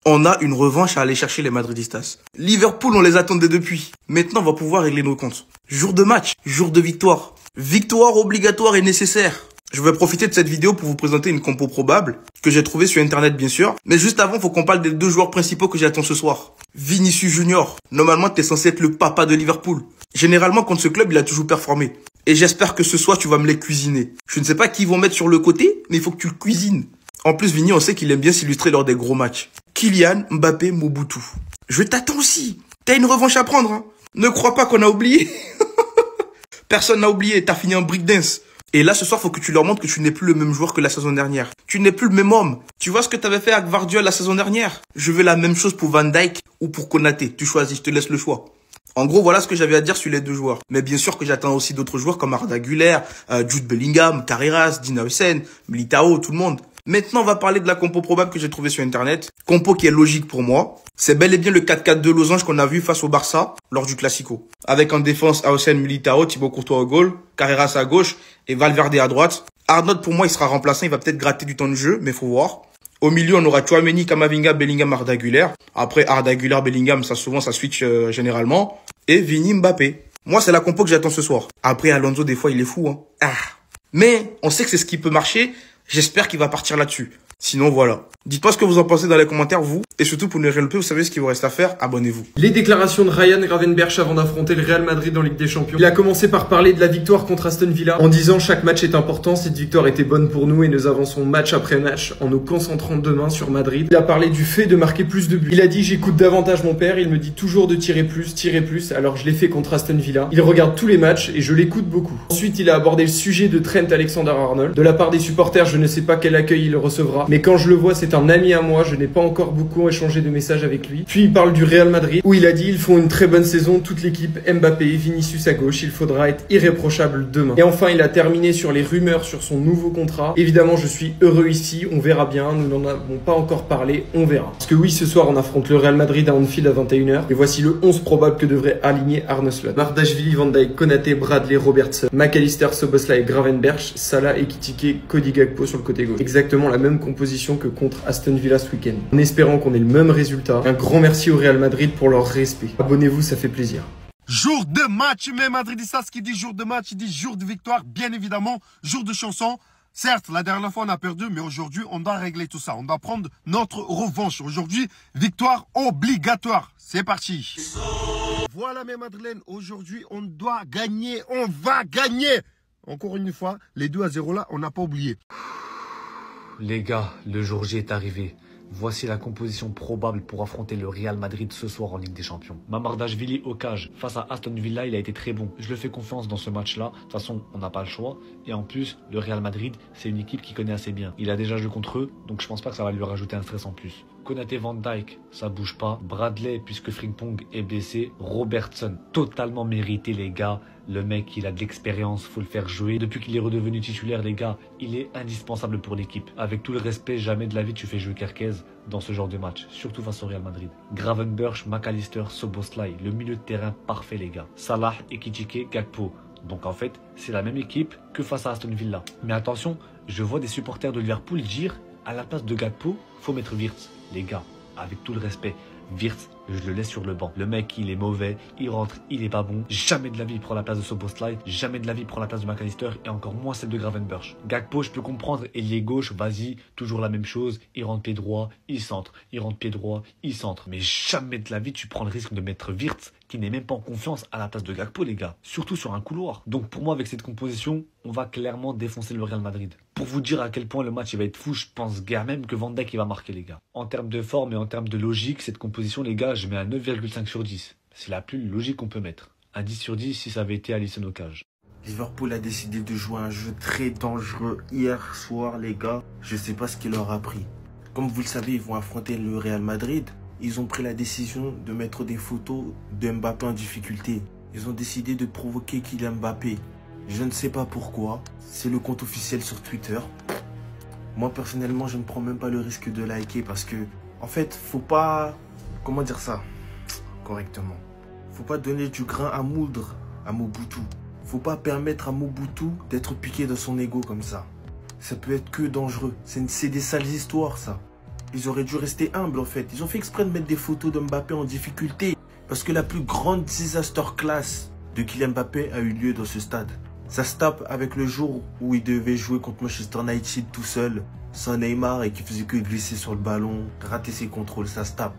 On a une revanche à aller chercher les Madridistas. Liverpool, on les attendait depuis. Maintenant, on va pouvoir régler nos comptes. Jour de match, jour de victoire. Victoire obligatoire et nécessaire. Je vais profiter de cette vidéo pour vous présenter une compo probable, que j'ai trouvée sur internet bien sûr. Mais juste avant, faut qu'on parle des deux joueurs principaux que j'attends ce soir. Vinicius Junior. Normalement, t'es censé être le papa de Liverpool. Généralement, contre ce club, il a toujours performé. Et j'espère que ce soir, tu vas me les cuisiner. Je ne sais pas qui ils vont mettre sur le côté, mais il faut que tu le cuisines. En plus, Vini, on sait qu'il aime bien s'illustrer lors des gros matchs. Kylian Mbappé Mobutu. Je t'attends aussi. T'as une revanche à prendre, hein. Ne crois pas qu'on a oublié. Personne n'a oublié, t'as fini en breakdance. Et là, ce soir, faut que tu leur montres que tu n'es plus le même joueur que la saison dernière. Tu n'es plus le même homme. Tu vois ce que t'avais fait avec Vardiol la saison dernière? Je veux la même chose pour Van Dijk ou pour Konaté. Tu choisis, je te laisse le choix. En gros, voilà ce que j'avais à dire sur les deux joueurs. Mais bien sûr que j'attends aussi d'autres joueurs comme Arda Güler, Jude Bellingham, Carreras, Dina Hussein, Militao, tout le monde. Maintenant, on va parler de la compo probable que j'ai trouvée sur internet. Compo qui est logique pour moi. C'est bel et bien le 4-4-2 losange qu'on a vu face au Barça lors du Classico. Avec en défense Hussein, Militao, Thibaut Courtois au goal, Carreras à gauche et Valverde à droite. Arnaud, pour moi, il sera remplaçant. Il va peut-être gratter du temps de jeu, mais faut voir. Au milieu, on aura Tchouaméni, Kamavinga, Bellingham, Arda Güler. Après, Arda Güler, Bellingham, ça switch généralement. Et Vini Mbappé. Moi, c'est la compo que j'attends ce soir. Après, Alonso, des fois, il est fou, hein. Ah. Mais on sait que c'est ce qui peut marcher. J'espère qu'il va partir là-dessus. Sinon, voilà. Dites-moi ce que vous en pensez dans les commentaires, vous. Et surtout, pour ne rien louper, vous savez ce qu'il vous reste à faire. Abonnez-vous. Les déclarations de Ryan Gravenberch avant d'affronter le Real Madrid en Ligue des Champions. Il a commencé par parler de la victoire contre Aston Villa en disant: chaque match est important, cette victoire était bonne pour nous et nous avançons match après match en nous concentrant demain sur Madrid. Il a parlé du fait de marquer plus de buts. Il a dit: j'écoute davantage mon père, il me dit toujours de tirer plus, alors je l'ai fait contre Aston Villa. Il regarde tous les matchs et je l'écoute beaucoup. Ensuite, il a abordé le sujet de Trent Alexander-Arnold. De la part des supporters, je ne sais pas quel accueil il recevra, mais quand je le vois, c'est un ami à moi, je n'ai pas encore beaucoup échangé de messages avec lui. Puis il parle du Real Madrid, où il a dit: ils font une très bonne saison, toute l'équipe, Mbappé, Vinicius à gauche, il faudra être irréprochable demain. Et enfin, il a terminé sur les rumeurs sur son nouveau contrat. Évidemment, je suis heureux ici, on verra bien, nous n'en avons pas encore parlé, on verra. Parce que oui, ce soir, on affronte le Real Madrid à Anfield à 21h, et voici le 11 probable que devrait aligner Arne Slot. Bardashvili, Van Dijk, Konaté, Bradley, Robertson, McAllister, Szoboszlai, Gravenberch, Salah, Ekitike, Cody Gakpo sur le côté gauche. Exactement la même composition que contre Aston Villa ce week-end. En espérant qu'on ait le même résultat. Un grand merci au Real Madrid pour leur respect. Abonnez-vous, ça fait plaisir. Jour de match, mais Madridistas, qui dit jour de match, il dit jour de victoire, bien évidemment, jour de chanson. Certes, la dernière fois on a perdu, mais aujourd'hui on doit régler tout ça. On doit prendre notre revanche. Aujourd'hui, victoire obligatoire. C'est parti. Voilà mes Madeleines, aujourd'hui on doit gagner, on va gagner. Encore une fois, les 2-0 là, on n'a pas oublié. Les gars, le jour J est arrivé. Voici la composition probable pour affronter le Real Madrid ce soir en Ligue des Champions. Mamardashvili au cage. Face à Aston Villa, il a été très bon. Je le fais confiance dans ce match-là. De toute façon, on n'a pas le choix. Et en plus, le Real Madrid, c'est une équipe qui connaît assez bien. Il a déjà joué contre eux, donc je pense pas que ça va lui rajouter un stress en plus. Konaté, Van Dijk, ça bouge pas. Bradley, puisque Frimpong est blessé. Robertson, totalement mérité les gars. Le mec, il a de l'expérience, faut le faire jouer. Depuis qu'il est redevenu titulaire, les gars, il est indispensable pour l'équipe. Avec tout le respect, jamais de la vie tu fais jouer Kerkez dans ce genre de match, surtout face au Real Madrid. Gravenberch, McAllister, Szoboszlai, le milieu de terrain parfait les gars. Salah, Ekitike, Gakpo. Donc en fait, c'est la même équipe que face à Aston Villa. Mais attention, je vois des supporters de Liverpool dire à la place de Gakpo, faut mettre Wirtz. Les gars, avec tout le respect, Wirtz, je le laisse sur le banc. Le mec, il est mauvais, il rentre, il est pas bon. Jamais de la vie il prend la place de Szoboszlai, jamais de la vie il prend la place de McAllister et encore moins celle de Gravenberch. Gakpo, je peux comprendre, ailier gauche, vas-y, toujours la même chose. Il rentre pied droit, il centre, il rentre pied droit, il centre. Mais jamais de la vie tu prends le risque de mettre Wirtz, qui n'est même pas en confiance à la place de Gakpo, les gars. Surtout sur un couloir. Donc pour moi, avec cette composition, on va clairement défoncer le Real Madrid. Pour vous dire à quel point le match il va être fou, je pense guère même que Van Dijk il va marquer, les gars. En termes de forme et en termes de logique, cette composition, les gars, je mets un 9,5 sur 10. C'est la plus logique qu'on peut mettre. Un 10 sur 10 si ça avait été Alisson au cage. Liverpool a décidé de jouer un jeu très dangereux hier soir, les gars. Je sais pas ce qu'il leur a pris. Comme vous le savez, ils vont affronter le Real Madrid. Ils ont pris la décision de mettre des photos de Mbappé en difficulté. Ils ont décidé de provoquer Kylian Mbappé. Je ne sais pas pourquoi. C'est le compte officiel sur Twitter. Moi, personnellement, je ne prends même pas le risque de liker parce que, en fait, faut pas... Comment dire ça correctement? Faut pas donner du grain à moudre à Mobutu. Faut pas permettre à Mobutu d'être piqué dans son ego comme ça. Ça peut être que dangereux. C'est des sales histoires, ça. Ils auraient dû rester humbles en fait. Ils ont fait exprès de mettre des photos de Mbappé en difficulté. Parce que la plus grande disaster class de Kylian Mbappé a eu lieu dans ce stade. Ça se tape avec le jour où il devait jouer contre Manchester United tout seul, sans Neymar et qui faisait que glisser sur le ballon, rater ses contrôles, ça se tape.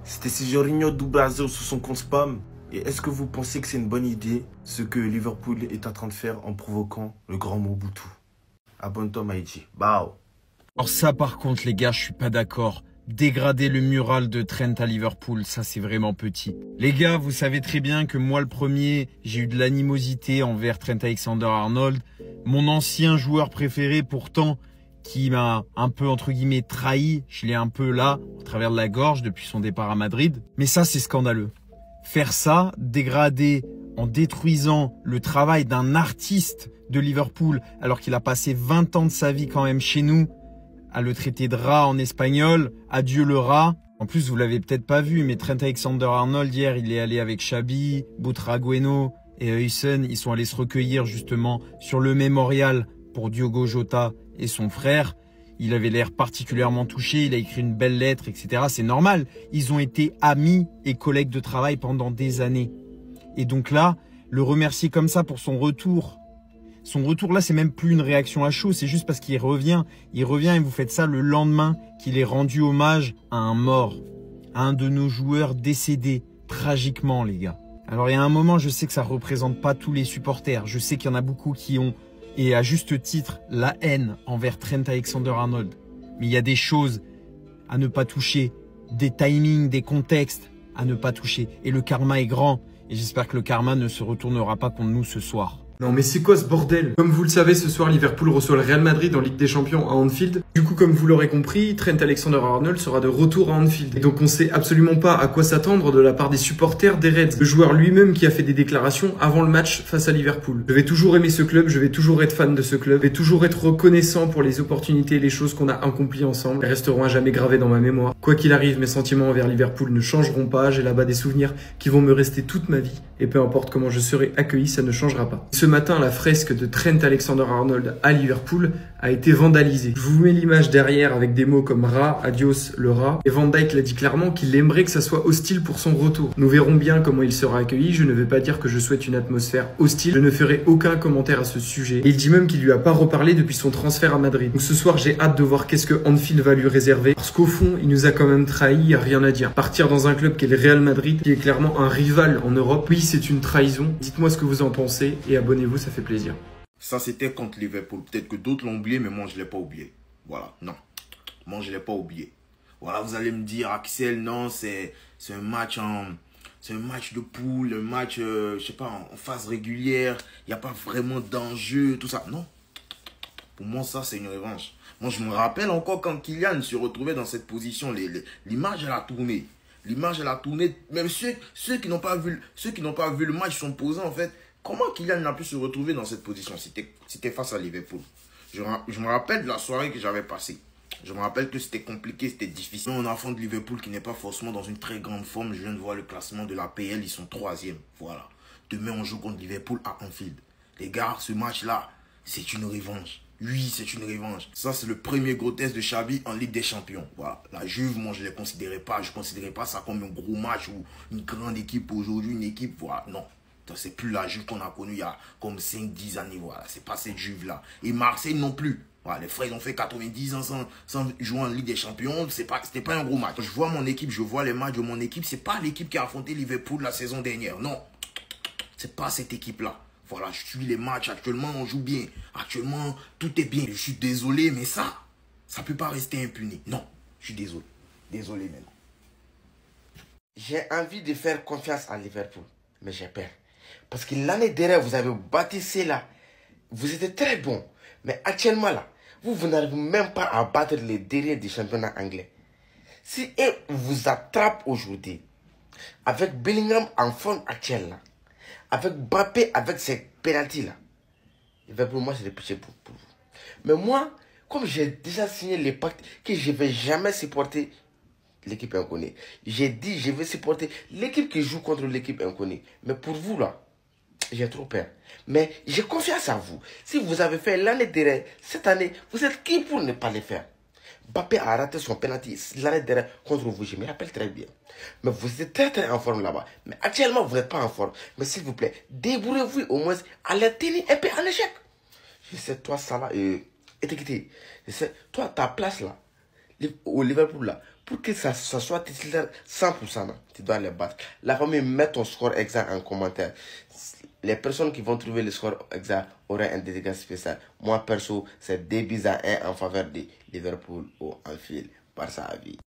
C'était Jorginho do Brasil sur son compte spam. Et est-ce que vous pensez que c'est une bonne idée ce que Liverpool est en train de faire en provoquant le grand Mobutu? Abonne-toi Maïji. Bao. Alors ça par contre les gars, je suis pas d'accord. Dégrader le mural de Trent à Liverpool, ça c'est vraiment petit. Les gars, vous savez très bien que moi le premier, j'ai eu de l'animosité envers Trent Alexander-Arnold. Mon ancien joueur préféré pourtant, qui m'a un peu entre guillemets trahi, je l'ai un peu là, au travers de la gorge depuis son départ à Madrid. Mais ça c'est scandaleux. Faire ça, dégrader en détruisant le travail d'un artiste de Liverpool alors qu'il a passé 20 ans de sa vie quand même chez nous à le traiter de rat en espagnol, adieu le rat. En plus, vous l'avez peut-être pas vu, mais Trent Alexander-Arnold hier, il est allé avec Xabi, Butragueno et Huysen. Ils sont allés se recueillir justement sur le mémorial pour Diogo Jota et son frère. Il avait l'air particulièrement touché, il a écrit une belle lettre, etc. C'est normal, ils ont été amis et collègues de travail pendant des années. Et donc là, le remercier comme ça pour son retour là, c'est même plus une réaction à chaud, c'est juste parce qu'il revient. Il revient et vous faites ça le lendemain qu'il ait rendu hommage à un mort, à un de nos joueurs décédés, tragiquement les gars. Alors il y a un moment, je sais que ça représente pas tous les supporters, je sais qu'il y en a beaucoup qui ont, et à juste titre, la haine envers Trent Alexander-Arnold. Mais il y a des choses à ne pas toucher, des timings, des contextes à ne pas toucher. Et le karma est grand, et j'espère que le karma ne se retournera pas contre nous ce soir. Non mais c'est quoi ce bordel? Comme vous le savez, ce soir Liverpool reçoit le Real Madrid en Ligue des Champions à Anfield. Du coup, comme vous l'aurez compris, Trent Alexander-Arnold sera de retour à Anfield. Et donc on sait absolument pas à quoi s'attendre de la part des supporters des Reds. Le joueur lui-même qui a fait des déclarations avant le match face à Liverpool. Je vais toujours aimer ce club, je vais toujours être fan de ce club, je vais toujours être reconnaissant pour les opportunités et les choses qu'on a accomplies ensemble. Elles resteront à jamais gravées dans ma mémoire. Quoi qu'il arrive, mes sentiments envers Liverpool ne changeront pas. J'ai là-bas des souvenirs qui vont me rester toute ma vie. Et peu importe comment je serai accueilli, ça ne changera pas. Ce matin, la fresque de Trent Alexander-Arnold à Liverpool a été vandalisée. Je vous mets l'image derrière avec des mots comme rat, adios le rat. Et Van Dijk l'a dit clairement qu'il aimerait que ça soit hostile pour son retour. Nous verrons bien comment il sera accueilli. Je ne vais pas dire que je souhaite une atmosphère hostile. Je ne ferai aucun commentaire à ce sujet. Et il dit même qu'il lui a pas reparlé depuis son transfert à Madrid. Donc ce soir, j'ai hâte de voir qu'est-ce que Anfield va lui réserver. Parce qu'au fond, il nous a quand même trahi, il n'y a rien à dire. Partir dans un club qui est le Real Madrid, qui est clairement un rival en Europe, oui, c'est une trahison. Dites-moi ce que vous en pensez et abonnez-vous, ça fait plaisir. Ça, c'était contre Liverpool. Peut-être que d'autres l'ont oublié, mais moi, je ne l'ai pas oublié. Voilà, non. Moi, je ne l'ai pas oublié. Voilà, vous allez me dire, Axel, non, c'est un match c'est un match de poule, un match, je sais pas, en phase régulière. Il n'y a pas vraiment d'enjeu, tout ça. Non. Pour moi, ça, c'est une revanche. Moi, je me rappelle encore quand Kylian se retrouvait dans cette position. L'image, elle a tourné. L'image, elle a tourné. Même ceux qui n'ont pas vu le match sont posés, en fait. Comment Kylian a pu se retrouver dans cette position? C'était face à Liverpool. Je me rappelle de la soirée que j'avais passée. Je me rappelle que c'était compliqué, c'était difficile. Un enfant de Liverpool qui n'est pas forcément dans une très grande forme. Je viens de voir le classement de la PL, ils sont 3e. Voilà. Demain, on joue contre Liverpool à Anfield. Les gars, ce match-là, c'est une revanche. Oui, c'est une revanche. Ça, c'est le premier gros test de Xabi en Ligue des Champions. Voilà. La Juve, moi, je ne les considérais pas. Je ne considérais pas ça comme un gros match ou une grande équipe aujourd'hui, une équipe. Voilà, non. C'est plus la Juve qu'on a connue il y a comme 5-10 années. Voilà, c'est pas cette Juve-là. Et Marseille non plus. Voilà, les frères, ils ont fait 90 ans sans jouer en Ligue des Champions. C'était pas un gros match. Je vois mon équipe, je vois les matchs de mon équipe. C'est pas l'équipe qui a affronté Liverpool la saison dernière. Non. C'est pas cette équipe-là. Voilà, je suis les matchs. Actuellement, on joue bien. Actuellement, tout est bien. Je suis désolé, mais ça peut pas rester impuni. Non, je suis désolé. Désolé maintenant. J'ai envie de faire confiance à Liverpool, mais j'ai peur. Parce que l'année dernière, vous avez bâtissé là. Vous étiez très bon. Mais actuellement là, vous n'arrivez même pas à battre les derniers du championnat anglais. Si eux vous attrapent aujourd'hui, avec Bellingham en forme actuelle là, avec Mbappé avec ses pénaltys là, pour moi c'est le péché pour vous. Mais moi, comme j'ai déjà signé les pactes que je ne vais jamais supporter l'équipe inconnue, j'ai dit je vais supporter l'équipe qui joue contre l'équipe inconnue. Mais pour vous là, j'ai trop peur. Mais j'ai confiance en vous. Si vous avez fait l'année dernière, cette année, vous êtes qui pour ne pas le faire? Mbappé a raté son penalty l'année dernière contre vous, je me rappelle très bien. Mais vous êtes très en forme là-bas. Mais actuellement, vous n'êtes pas en forme. Mais s'il vous plaît, débrouillez-vous au moins à la tenir un peu en échec. Je sais, toi, ça là, étiqueté. Je sais, toi, ta place là, au Liverpool là, pour que ça soit titulaire 100%, là, tu dois les battre. La famille, met ton score exact en commentaire. Les personnes qui vont trouver le score exact auront un dédicace spécial. Moi, perso, c'est 2-1 en faveur de Liverpool au Anfield. Barça à vie.